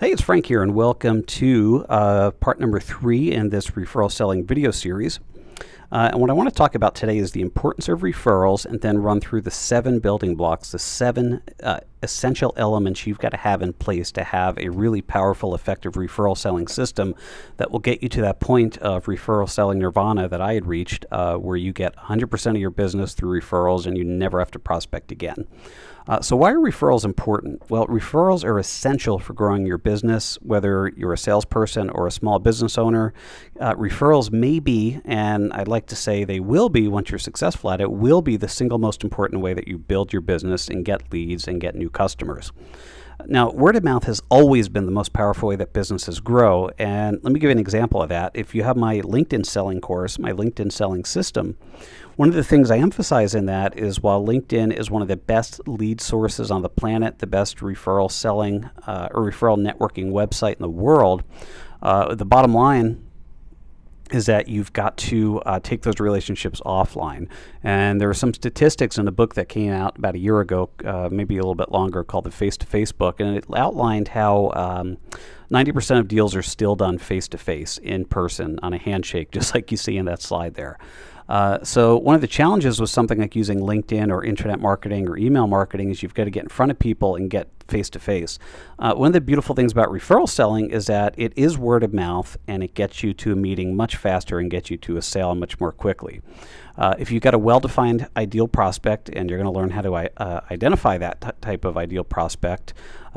Hey, it's Frank here, and welcome to part number 3 in this referral selling video series. And what I want to talk about today is the importance of referrals, and then run through the 7 building blocks, the 7 essential elements you've got to have in place to have a really powerful, effective referral selling system that will get you to that point of referral selling nirvana that I had reached, where you get 100% of your business through referrals and you never have to prospect again. So why are referrals important? Well, referrals are essential for growing your business, whether you're a salesperson or a small business owner. Referrals may be, and I'd like to say they will be once you're successful at it, will be the single most important way that you build your business and get leads and get new customers. Now, word of mouth has always been the most powerful way that businesses grow, and let me give you an example of that. If you have my LinkedIn selling course, my LinkedIn selling system, one of the things I emphasize in that is while LinkedIn is one of the best lead sources on the planet, the best referral selling or referral networking website in the world, the bottom line is that you've got to take those relationships offline. And there are some statistics in the book that came out about a year ago, maybe a little bit longer, called the Face-to-Face book, and it outlined how 90% of deals are still done face-to-face, in person, on a handshake, just like you see in that slide there. So one of the challenges with something like using LinkedIn or internet marketing or email marketing is you've got to get in front of people and get face-to-face. One of the beautiful things about referral selling is that it is word of mouth, and it gets you to a meeting much faster and gets you to a sale much more quickly. If you've got a well-defined ideal prospect, and you're going to learn how to identify that type of ideal prospect,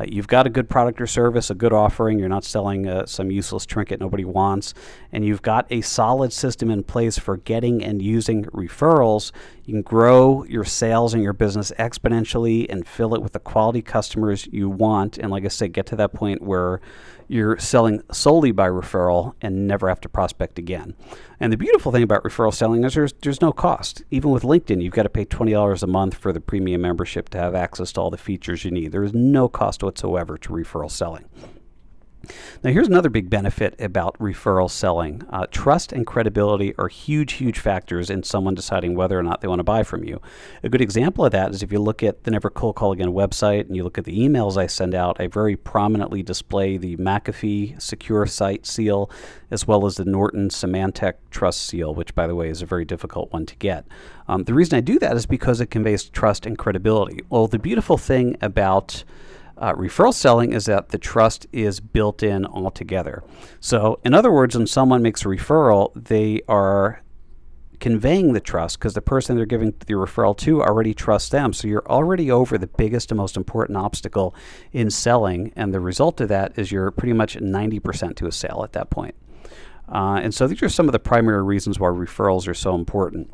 you've got a good product or service, a good offering, you're not selling some useless trinket nobody wants, and you've got a solid system in place for getting and using referrals, you can grow your sales and your business exponentially and fill it with the quality customers you want, and like I said, get to that point where you're selling solely by referral and never have to prospect again. And the beautiful thing about referral selling is there's no cost. Even with LinkedIn, you've got to pay $20 a month for the premium membership to have access to all the features you need. There is no cost whatsoever to referral selling. Now, here's another big benefit about referral selling. Trust and credibility are huge factors in someone deciding whether or not they want to buy from you. A good example of that is if you look at the Never Cold Call Again website and you look at the emails I send out, I very prominently display the McAfee Secure Site seal as well as the Norton Symantec Trust seal, which, by the way, is a very difficult one to get. The reason I do that is because it conveys trust and credibility. Well, the beautiful thing about referral selling is that the trust is built in altogether. So in other words, when someone makes a referral, they are conveying the trust because the person they're giving the referral to already trusts them. So you're already over the biggest and most important obstacle in selling, and the result of that is you're pretty much 90% to a sale at that point. And so these are some of the primary reasons why referrals are so important.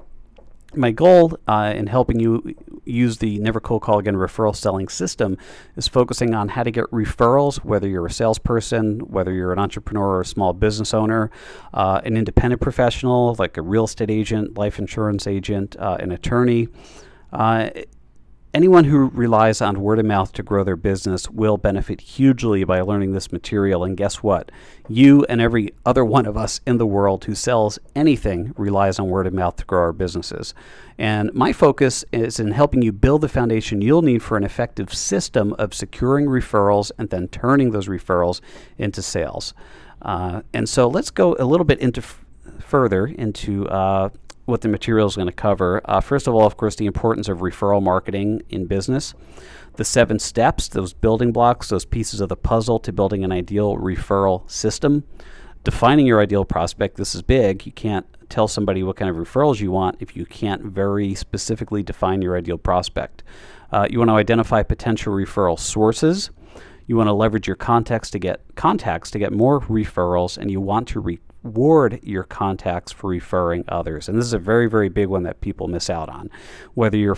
My goal in helping you use the Never Cold Call Again referral selling system is focusing on how to get referrals, whether you're a salesperson, whether you're an entrepreneur or a small business owner, an independent professional like a real estate agent, life insurance agent, an attorney. Anyone who relies on word of mouth to grow their business will benefit hugely by learning this material. And guess what? You and every other one of us in the world who sells anything relies on word of mouth to grow our businesses. And my focus is in helping you build the foundation you'll need for an effective system of securing referrals and then turning those referrals into sales. And so let's go a little bit further into what the material is going to cover. First of all, of course, the importance of referral marketing in business, the 7 steps, those building blocks, those pieces of the puzzle to building an ideal referral system, defining your ideal prospect. This is big. You can't tell somebody what kind of referrals you want if you can't very specifically define your ideal prospect. You want to identify potential referral sources. You want to leverage your contacts to get more referrals, and you want to reward your contacts for referring others. And this is a very big one that people miss out on. Whether you're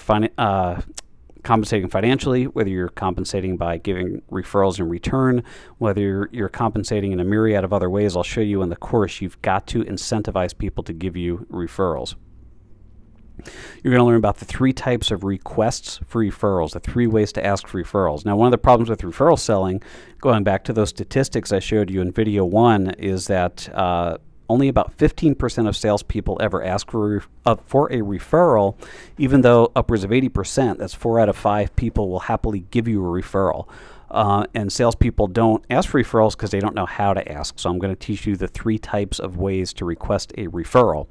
compensating financially, whether you're compensating by giving referrals in return, whether you're compensating in a myriad of other ways I'll show you in the course, you've got to incentivize people to give you referrals. You're going to learn about the 3 types of requests for referrals, the 3 ways to ask for referrals. Now, one of the problems with referral selling, going back to those statistics I showed you in video 1, is that only about 15% of salespeople ever ask for a referral, even though upwards of 80%, that's 4 out of 5 people, will happily give you a referral. And salespeople don't ask for referrals because they don't know how to ask. So I'm going to teach you the 3 types of ways to request a referral,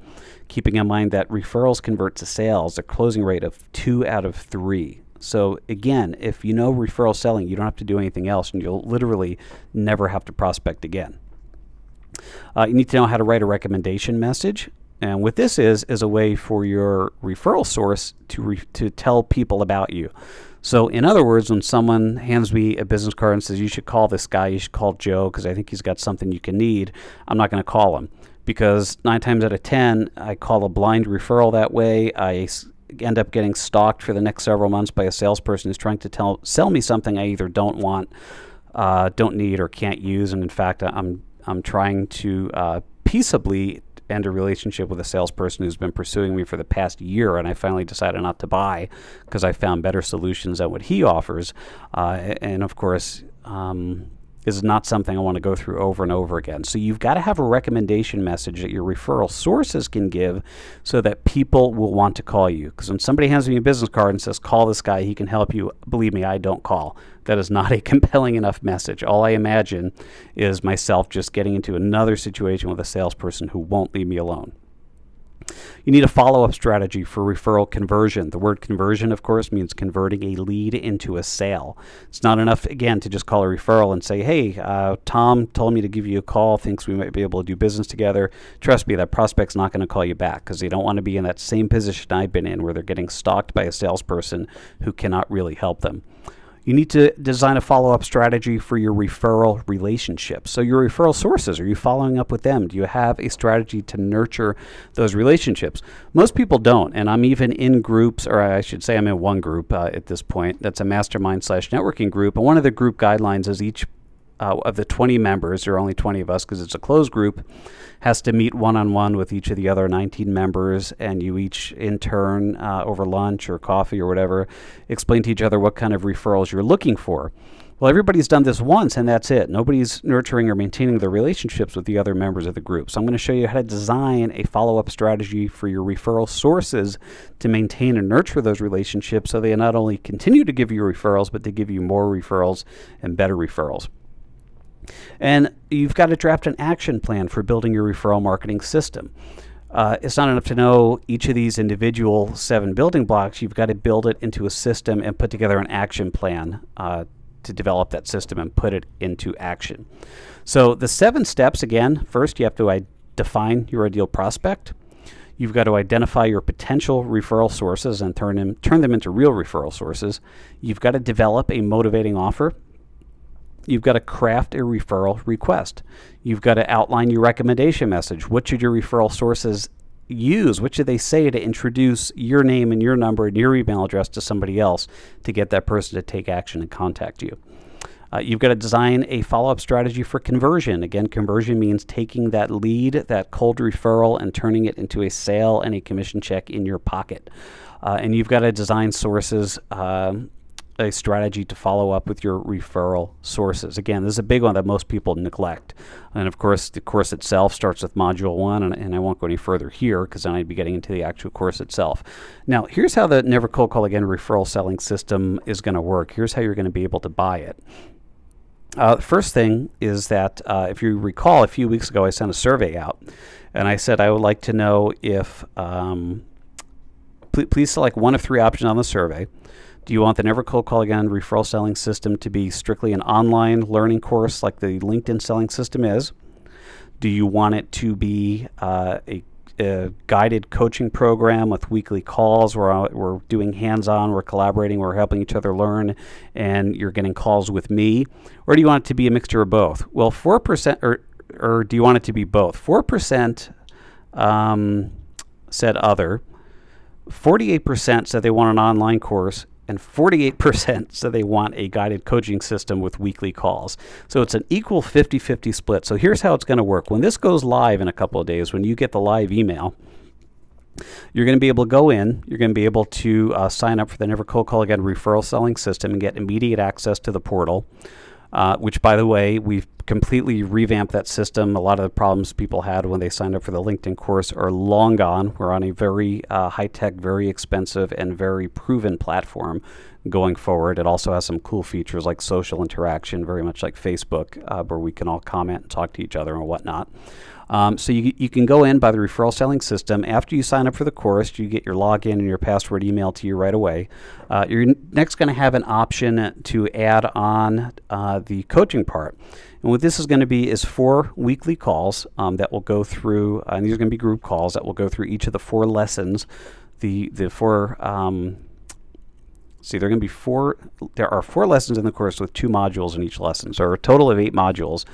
keeping in mind that referrals convert to sales, a closing rate of 2 out of 3. So again, if you know referral selling, you don't have to do anything else, and you'll literally never have to prospect again. You need to know how to write a recommendation message. And what this is a way for your referral source to tell people about you. So in other words, when someone hands me a business card and says, you should call this guy, you should call Joe because I think he's got something you can need, I'm not going to call him, because 9 times out of 10, I call a blind referral that way. I end up getting stalked for the next several months by a salesperson who's trying to sell me something I either don't want, don't need, or can't use. And in fact, I'm trying to peaceably end a relationship with a salesperson who's been pursuing me for the past year, and I finally decided not to buy because I found better solutions than what he offers. And of course, is not something I want to go through over and over again. So you've got to have a recommendation message that your referral sources can give so that people will want to call you. Because when somebody hands me a business card and says, call this guy, he can help you, believe me, I don't call. That is not a compelling enough message. All I imagine is myself just getting into another situation with a salesperson who won't leave me alone. You need a follow-up strategy for referral conversion. The word conversion, of course, means converting a lead into a sale. It's not enough, again, to just call a referral and say, hey, Tom told me to give you a call, thinks we might be able to do business together. Trust me, that prospect's not going to call you back because they don't want to be in that same position I've been in where they're getting stalked by a salesperson who cannot really help them. You need to design a follow-up strategy for your referral relationships. So your referral sources, are you following up with them? Do you have a strategy to nurture those relationships? Most people don't, and I'm even in groups, or I should say I'm in one group at this point. That's a mastermind/networking group, and one of the group guidelines is each of the 20 members, there are only 20 of us because it's a closed group, has to meet one-on-one with each of the other 19 members, and you each in turn over lunch or coffee or whatever explain to each other what kind of referrals you're looking for. Well, everybody's done this once and that's it. Nobody's nurturing or maintaining their relationships with the other members of the group. So I'm going to show you how to design a follow-up strategy for your referral sources to maintain and nurture those relationships so they not only continue to give you referrals, but to give you more referrals and better referrals. And you've got to draft an action plan for building your referral marketing system. It's not enough to know each of these individual 7 building blocks. You've got to build it into a system and put together an action plan to develop that system and put it into action. So the 7 steps, again, first you have to define your ideal prospect. You've got to identify your potential referral sources and turn them into real referral sources. You've got to develop a motivating offer. You've got to craft a referral request. You've got to outline your recommendation message. What should your referral sources use? What should they say to introduce your name and your number and your email address to somebody else to get that person to take action and contact you? You've got to design a follow-up strategy for conversion. Again, conversion means taking that lead, that cold referral, and turning it into a sale and a commission check in your pocket. And you've got to design sources, a strategy to follow up with your referral sources. Again, this is a big one that most people neglect. And of course, the course itself starts with Module 1, and I won't go any further here because then I'd be getting into the actual course itself. Now, here's how the Never Cold Call Again referral selling system is going to work. Here's how you're going to be able to buy it. The first thing is that if you recall, a few weeks ago I sent a survey out, and I said I would like to know if, please select one of 3 options on the survey. Do you want the Never Cold Call Again referral selling system to be strictly an online learning course like the LinkedIn selling system is? Do you want it to be a guided coaching program with weekly calls where we're doing hands-on, we're collaborating, we're helping each other learn, and you're getting calls with me? Or do you want it to be a mixture of both? Well, 4%, or do you want it to be both? 4% said other, 48% said they want an online course, and 48% said they want a guided coaching system with weekly calls. So it's an equal 50-50 split. So here's how it's going to work. When this goes live in a couple of days, when you get the live email, you're going to be able to go in, you're going to be able to sign up for the Never Cold Call Again referral selling system and get immediate access to the portal, which, by the way, we've completely revamped that system. A lot of the problems people had when they signed up for the LinkedIn course are long gone. We're on a very high-tech, very expensive, and very proven platform going forward. It also has some cool features like social interaction, very much like Facebook, where we can all comment and talk to each other and whatnot. So you can go in by the referral selling system. After you sign up for the course, you get your login and your password emailed to you right away. You're next going to have an option to add on the coaching part. And what this is going to be is 4 weekly calls that will go through, and these are going to be group calls that will go through each of the 4 lessons. There are going to be there are 4 lessons in the course with 2 modules in each lesson. So a total of 8 modules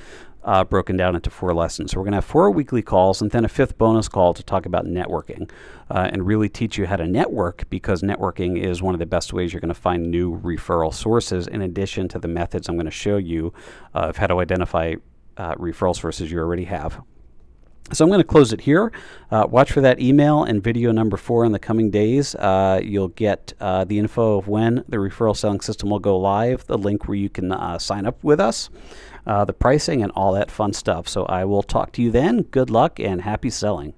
broken down into 4 lessons. So we're going to have 4 weekly calls and then a 5th bonus call to talk about networking and really teach you how to network, because networking is one of the best ways you're going to find new referral sources, in addition to the methods I'm going to show you of how to identify referral sources you already have. So I'm going to close it here. Watch for that email and video number 4 in the coming days. You'll get the info of when the referral selling system will go live, the link where you can sign up with us, the pricing, and all that fun stuff. So I will talk to you then. Good luck and happy selling.